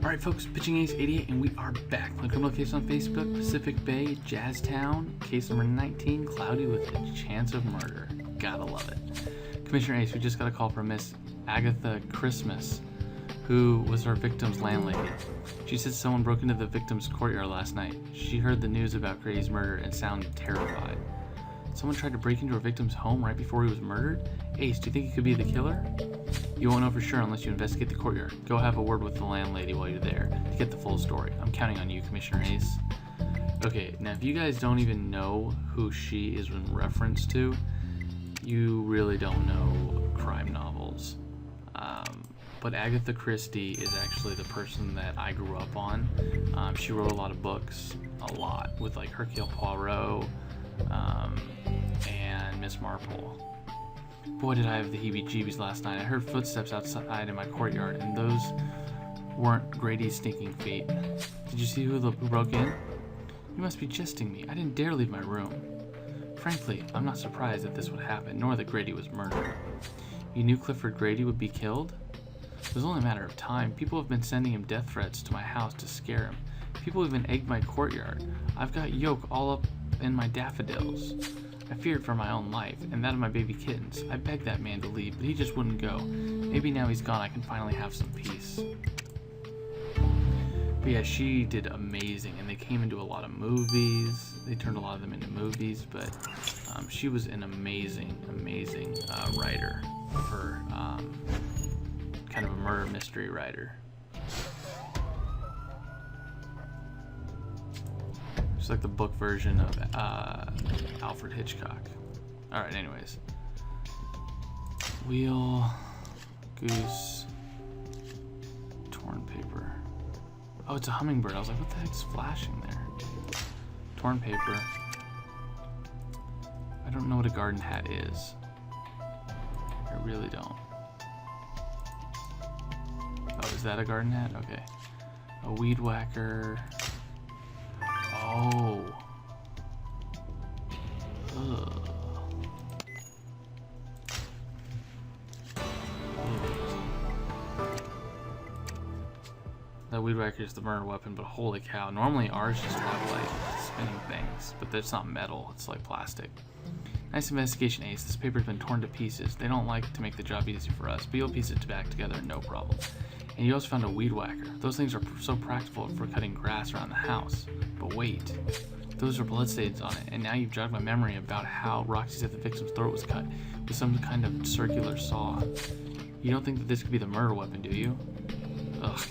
Alright folks, Pitching Ace 88 and we are back. On criminal case on Facebook, Pacific Bay, Jazztown, case number 19, Cloudy with a Chance of Murder. Gotta love it. Commissioner Ace, we just got a call from Miss Agatha Christmas, who was her victim's landlady. She said someone broke into the victim's courtyard last night. She heard the news about Grady's murder and sounded terrified. Someone tried to break into her victim's home right before he was murdered? Ace, do you think he could be the killer? You won't know for sure unless you investigate the courtyard. Go have a word with the landlady while you're there to get the full story. I'm counting on you, Commissioner Ace. Okay, now if you guys don't even know who she is in reference to, you really don't know crime novels. But Agatha Christie is actually the person that I grew up on. She wrote a lot of books, with like Hercule Poirot and Miss Marple. Boy, did I have the heebie-jeebies last night. I heard footsteps outside in my courtyard, and those weren't Grady's sneaking feet. Did you see who broke in? You must be jesting me. I didn't dare leave my room. Frankly, I'm not surprised that this would happen, nor that Grady was murdered. You knew Clifford Grady would be killed? It was only a matter of time. People have been sending him death threats to my house to scare him. People even egged my courtyard. I've got yolk all up in my daffodils. I feared for my own life, and that of my baby kittens. I begged that man to leave, but he just wouldn't go. Maybe now he's gone, I can finally have some peace. But yeah, she did amazing, and they came into a lot of movies. They turned a lot of them into movies, but she was an amazing writer for kind of a murder mystery writer. It's like the book version of Alfred Hitchcock. Alright, anyways. Wheel, goose, torn paper. Oh, it's a hummingbird. I was like, what the heck's flashing there? Torn paper. I don't know what a garden hat is. I really don't. Oh, is that a garden hat? Okay. A weed whacker. Oh. Ugh. That weed whacker is the murder weapon, but holy cow. Normally ours just have like spinning things, but it's not metal, it's like plastic. Nice investigation, Ace. This paper's been torn to pieces. They don't like to make the job easy for us, but you'll piece it back together, no problem. And you also found a weed whacker. Those things are so practical for cutting grass around the house. But wait, those are bloodstains on it, and now you've jogged my memory about how Roxy said the victim's throat was cut with some kind of circular saw. You don't think that this could be the murder weapon, do you? Ugh.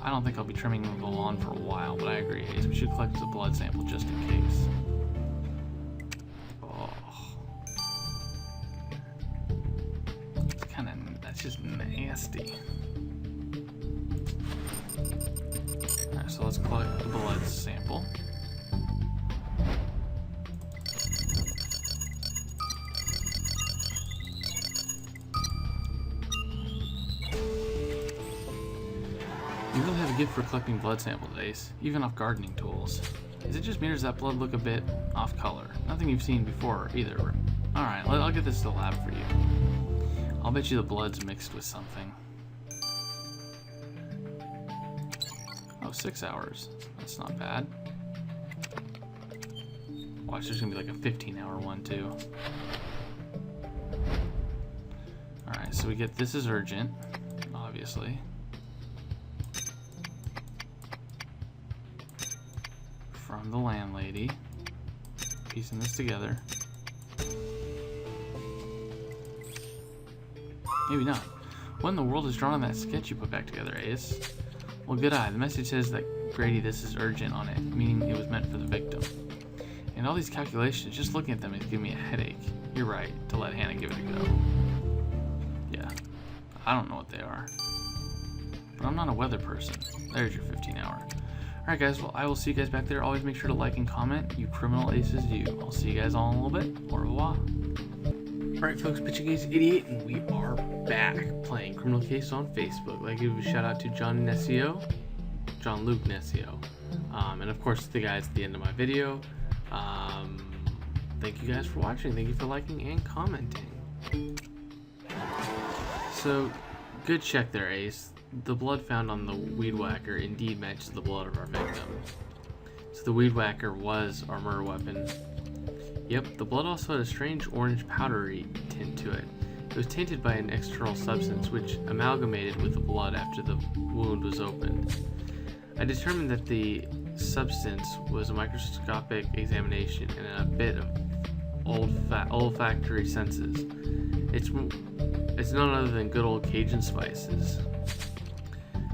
I don't think I'll be trimming the lawn for a while, but I agree, Hayes. We should collect the blood sample just in case. That's just nasty. Alright, so let's collect the blood sample. You really have a gift for collecting blood samples, Ace, even off gardening tools. Is it just me or does that blood look a bit off color? Nothing you've seen before either. Alright, I'll get this to the lab for you. I'll bet you the blood's mixed with something. Oh, 6 hours. That's not bad. Watch, there's gonna be like a 15-hour one too. Alright, so we get this is urgent, obviously. From the landlady. Piecing this together. Maybe not. What in the world is drawn on that sketch you put back together, Ace? Well, good eye. The message says that Grady, this is urgent on it, meaning it was meant for the victim. And all these calculations, just looking at them is giving me a headache. You're right, to let Hannah give it a go. Yeah. I don't know what they are. But I'm not a weather person. There's your 15-hour. Alright guys, well I will see you guys back there. Always make sure to like and comment. You criminal aces, you. I'll see you guys all in a little bit. Au revoir. Alright folks, Pitching Ace 88 and we are back playing Criminal Case on Facebook. I'd like to give a shout out to John Luke Nessio, and of course the guys at the end of my video. Thank you guys for watching. Thank you for liking and commenting. So, good check there, Ace. the blood found on the weed whacker indeed matches the blood of our victim. So the weed whacker was our murder weapon. Yep, the blood also had a strange orange powdery tint to it. It was tainted by an external substance which amalgamated with the blood after the wound was opened. I determined that the substance was a microscopic examination and a bit of olfactory senses. It's none other than good old Cajun spices.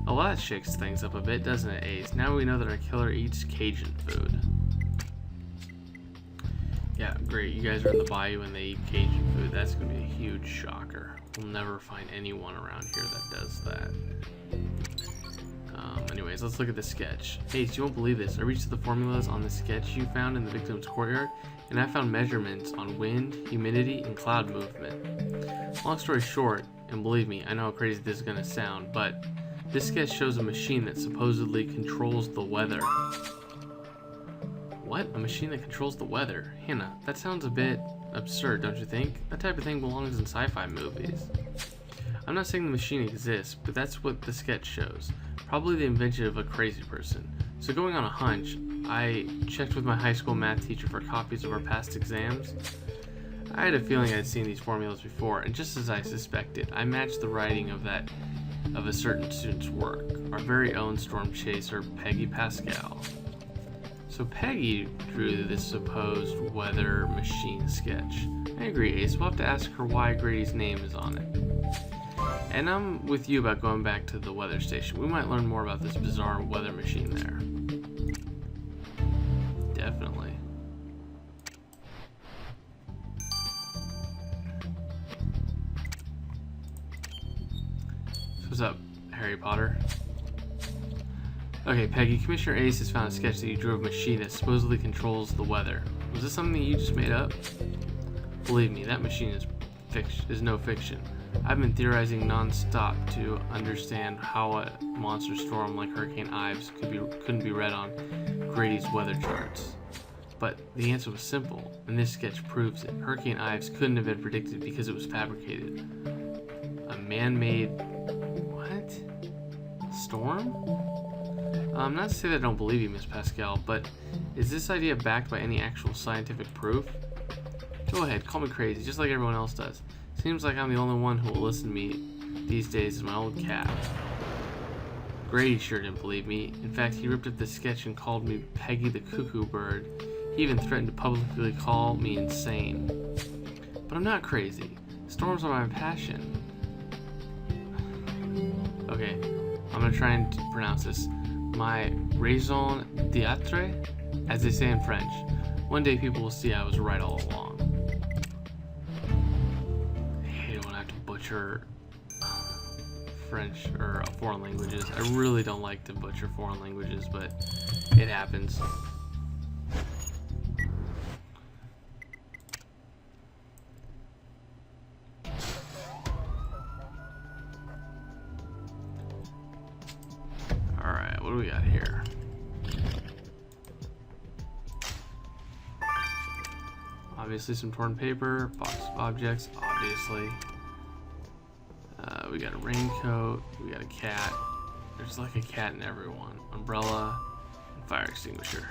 Oh, well, that shakes things up a bit, doesn't it, Ace? Now we know that our killer eats Cajun food. Yeah, great. You guys are in the bayou and they eat Cajun food. That's going to be a huge shocker. We'll never find anyone around here that does that. Anyways, let's look at the sketch. Ace, you won't believe this. I reached the formulas on the sketch you found in the victim's courtyard, and I found measurements on wind, humidity, and cloud movement. Long story short, and believe me, I know how crazy this is going to sound, but this sketch shows a machine that supposedly controls the weather. What? A machine that controls the weather? Hannah, that sounds a bit absurd, don't you think? That type of thing belongs in sci-fi movies. I'm not saying the machine exists, but that's what the sketch shows. Probably the invention of a crazy person. So going on a hunch, I checked with my high school math teacher for copies of our past exams. I had a feeling I'd seen these formulas before, and just as I suspected, I matched the writing of a certain student's work, our very own storm chaser, Peggy Pascal. So Peggy drew this supposed weather machine sketch. I agree, Ace. We'll have to ask her why Grady's name is on it. And I'm with you about going back to the weather station. We might learn more about this bizarre weather machine there. Definitely. So what's up, Harry Potter? Okay, Peggy, Commissioner Ace has found a sketch that you drew of a machine that supposedly controls the weather. Was this something that you just made up? Believe me, that machine is no fiction. I've been theorizing non-stop to understand how a monster storm like Hurricane Ives couldn't be read on Grady's weather charts. But the answer was simple, and this sketch proves it. Hurricane Ives couldn't have been predicted because it was fabricated. A man-made... what? Storm? Not to say that I don't believe you, Miss Pascal, but is this idea backed by any actual scientific proof? Go ahead, call me crazy, just like everyone else does. Seems like I'm the only one who will listen to me these days is my old cat. Grady sure didn't believe me. In fact, he ripped up the sketch and called me Peggy the Cuckoo Bird. He even threatened to publicly call me insane. But I'm not crazy. Storms are my passion. Okay, I'm gonna try and pronounce this. My raison d'etre, as they say in French. One day people will see I was right all along. I hate it when I have to butcher French or foreign languages. I really don't like to butcher foreign languages, but it happens. Alright, what do we got here? Obviously some torn paper, box of objects, obviously. We got a raincoat, we got a cat. There's like a cat in everyone. Umbrella, and fire extinguisher.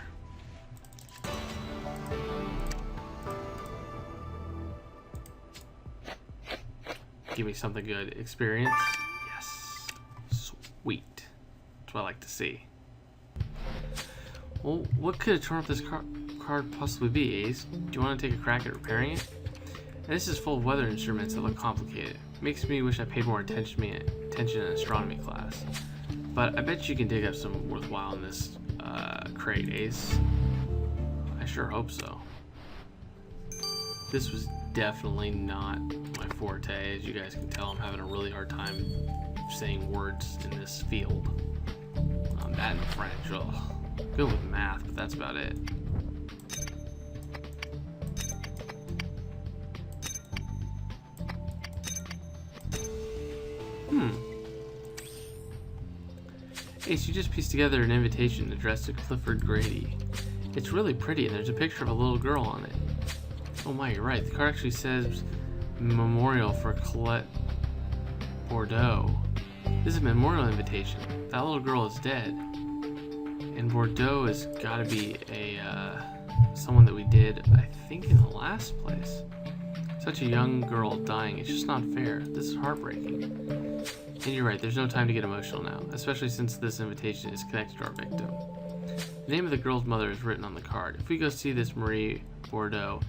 Give me something good. Experience? Yes. Sweet. That's what I like to see. Well, what could have torn up this card possibly be, Ace? Do you want to take a crack at repairing it? And this is full of weather instruments that look complicated. Makes me wish I paid more attention in astronomy class. But I bet you can dig up some worthwhile in this crate, Ace. I sure hope so. This was definitely not my forte. As you guys can tell, I'm having a really hard time saying words in this field. That and French, ugh. Good with math, but that's about it. Ace, you just pieced together an invitation addressed to Clifford Grady. It's really pretty, and there's a picture of a little girl on it. Oh my, you're right. The card actually says Memorial for Colette Bordeaux. This is a memorial invitation. That little girl is dead. And Bordeaux has got to be someone that we did, I think, in the last place. Such a young girl dying, it's just not fair. This is heartbreaking. And you're right, there's no time to get emotional now, especially since this invitation is connected to our victim. The name of the girl's mother is written on the card. If we go see this Marie Bordeaux,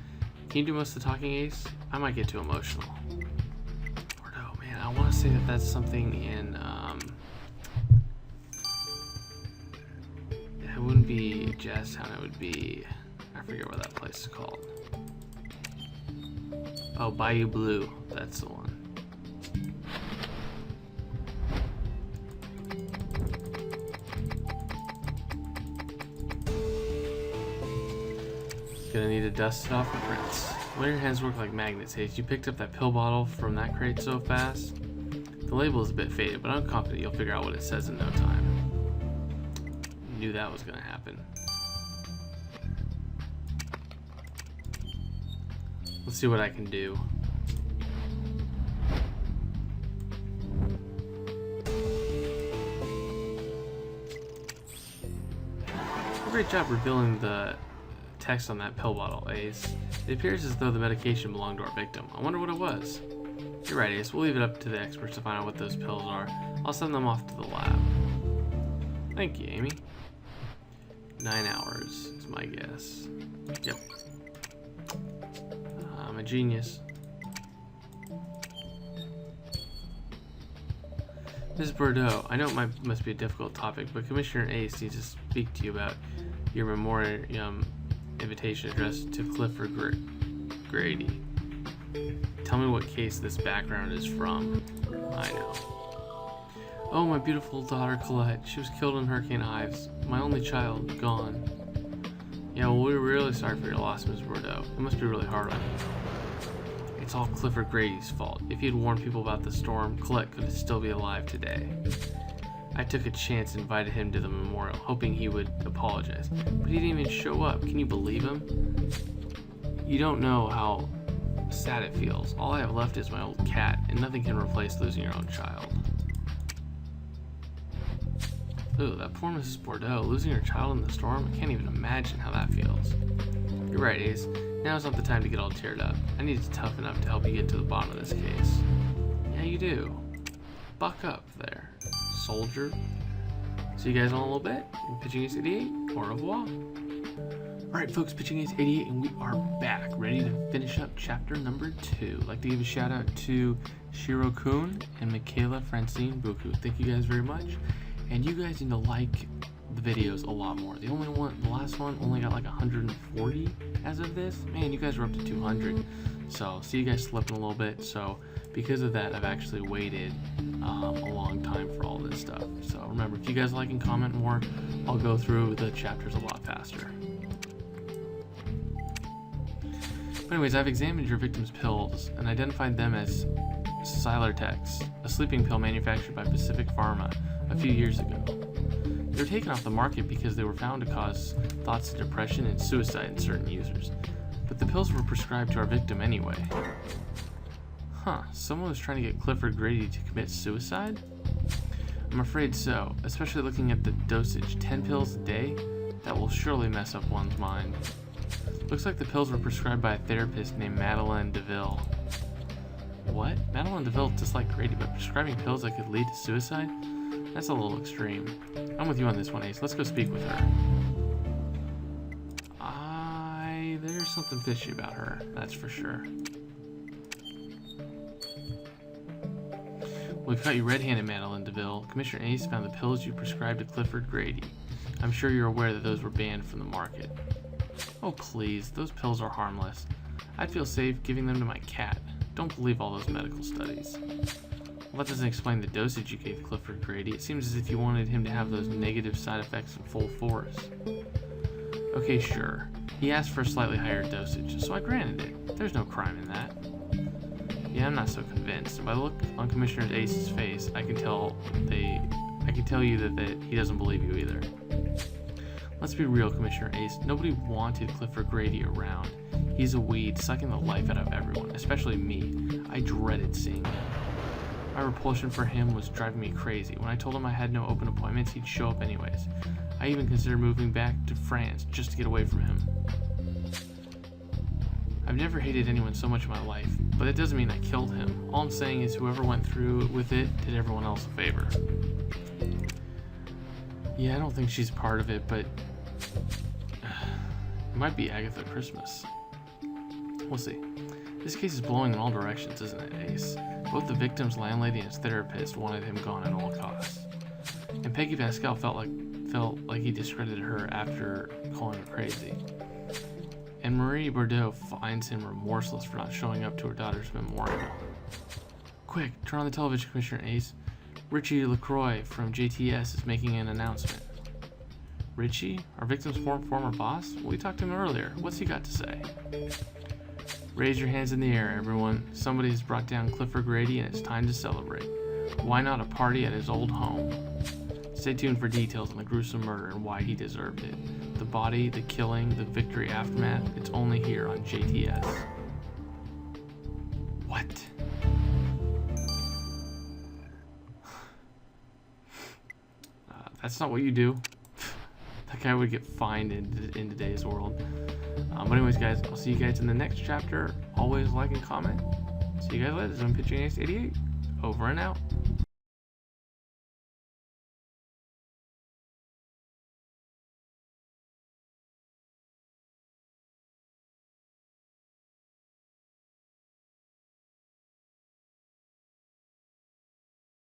can you do most of the talking, Ace? I might get too emotional. Bordeaux, man, I want to say that that's something in, it wouldn't be Jazztown, it would be, I forget what that place is called. Oh, Bayou Blue, that's the one. Gonna need to dust it off the prints. Why do your hands work like magnets, Hayes? You picked up that pill bottle from that crate so fast. The label is a bit faded, but I'm confident you'll figure out what it says in no time. Knew that was gonna happen. Let's see what I can do. Great job revealing the text on that pill bottle, Ace. It appears as though the medication belonged to our victim. I wonder what it was. You're right, Ace. We'll leave it up to the experts to find out what those pills are. I'll send them off to the lab. Thank you, Amy. 9 hours is my guess. Yep. I'm a genius. Ms. Bordeaux, I know it must be a difficult topic, but Commissioner Ace needs to speak to you about your memoriam invitation addressed to Clifford Grady. Tell me what case this background is from. I know. Oh, my beautiful daughter Colette. She was killed in Hurricane Ives. My only child, gone. Yeah, well, we're really sorry for your loss, Ms. Bordeaux. It must be really hard on you. It's all Clifford Grady's fault. If he had warned people about the storm, Colette could still be alive today. I took a chance and invited him to the memorial, hoping he would apologize. But he didn't even show up. Can you believe him? You don't know how sad it feels. All I have left is my old cat, and nothing can replace losing your own child. Ooh, that poor Mrs. Bordeaux, losing her child in the storm. I can't even imagine how that feels. You're right, Ace. Now's not the time to get all teared up. I need to toughen up to help you get to the bottom of this case. Yeah, you do. Buck up there, soldier. See you guys in a little bit. Pitching Ace 88. Au revoir. Alright folks, Pitching Ace 88, and we are back, ready to finish up chapter number 2. I'd like to give a shout out to Shiro-kun and Michaela Francine Buku. Thank you guys very much. And you guys need to like the videos a lot more. The last one only got like 140 as of this. Man, you guys are up to 200. So see you guys slipping a little bit. So because of that, I've actually waited a long time for all this stuff. So remember, if you guys like and comment more, I'll go through the chapters a lot faster. But anyways, I've examined your victim's pills and identified them as Silertex, a sleeping pill manufactured by Pacific Pharma a few years ago. They were taken off the market because they were found to cause thoughts of depression and suicide in certain users. But the pills were prescribed to our victim anyway. Huh, someone was trying to get Clifford Grady to commit suicide? I'm afraid so, especially looking at the dosage. 10 pills a day? That will surely mess up one's mind. Looks like the pills were prescribed by a therapist named Madeline DeVille. What? Madeline DeVille disliked Grady, but prescribing pills that could lead to suicide? That's a little extreme. I'm with you on this one, Ace. Let's go speak with her. There's something fishy about her, that's for sure. We've got you red-handed, Madeline DeVille. Commissioner Ace found the pills you prescribed to Clifford Grady. I'm sure you're aware that those were banned from the market. Oh please, those pills are harmless. I'd feel safe giving them to my cat. Don't believe all those medical studies. Well, that doesn't explain the dosage you gave Clifford Grady. It seems as if you wanted him to have those negative side effects in full force. Okay, sure. He asked for a slightly higher dosage, so I granted it. There's no crime in that. Yeah, I'm not so convinced. By the look on Commissioner Ace's face, I can tell you that he doesn't believe you either. Let's be real, Commissioner Ace. Nobody wanted Clifford Grady around. He's a weed, sucking the life out of everyone, especially me. I dreaded seeing him. My repulsion for him was driving me crazy. When I told him I had no open appointments, he'd show up anyways. I even considered moving back to France just to get away from him. I've never hated anyone so much in my life, but it doesn't mean I killed him. All I'm saying is whoever went through with it did everyone else a favor. Yeah, I don't think she's part of it, but it might be Agatha Christmas. We'll see. This case is blowing in all directions, isn't it, Ace? Both the victim's landlady and his therapist wanted him gone at all costs. And Peggy Pascal felt like he discredited her after calling her crazy. And Marie Bordeaux finds him remorseless for not showing up to her daughter's memorial. Quick, turn on the television, Commissioner Ace. Richie LaCroix from JTS is making an announcement. Richie? Our victim's former boss? Well, we talked to him earlier. What's he got to say? Raise your hands in the air, everyone. Somebody has brought down Clifford Grady and it's time to celebrate. Why not a party at his old home? Stay tuned for details on the gruesome murder and why he deserved it. The body, the killing, the victory aftermath, it's only here on JTS. What? That's not what you do. That guy would get fined in today's world. But anyways, guys, I'll see you guys in the next chapter. Always like and comment. See you guys later. This has been Pitching Ace 88. Over and out.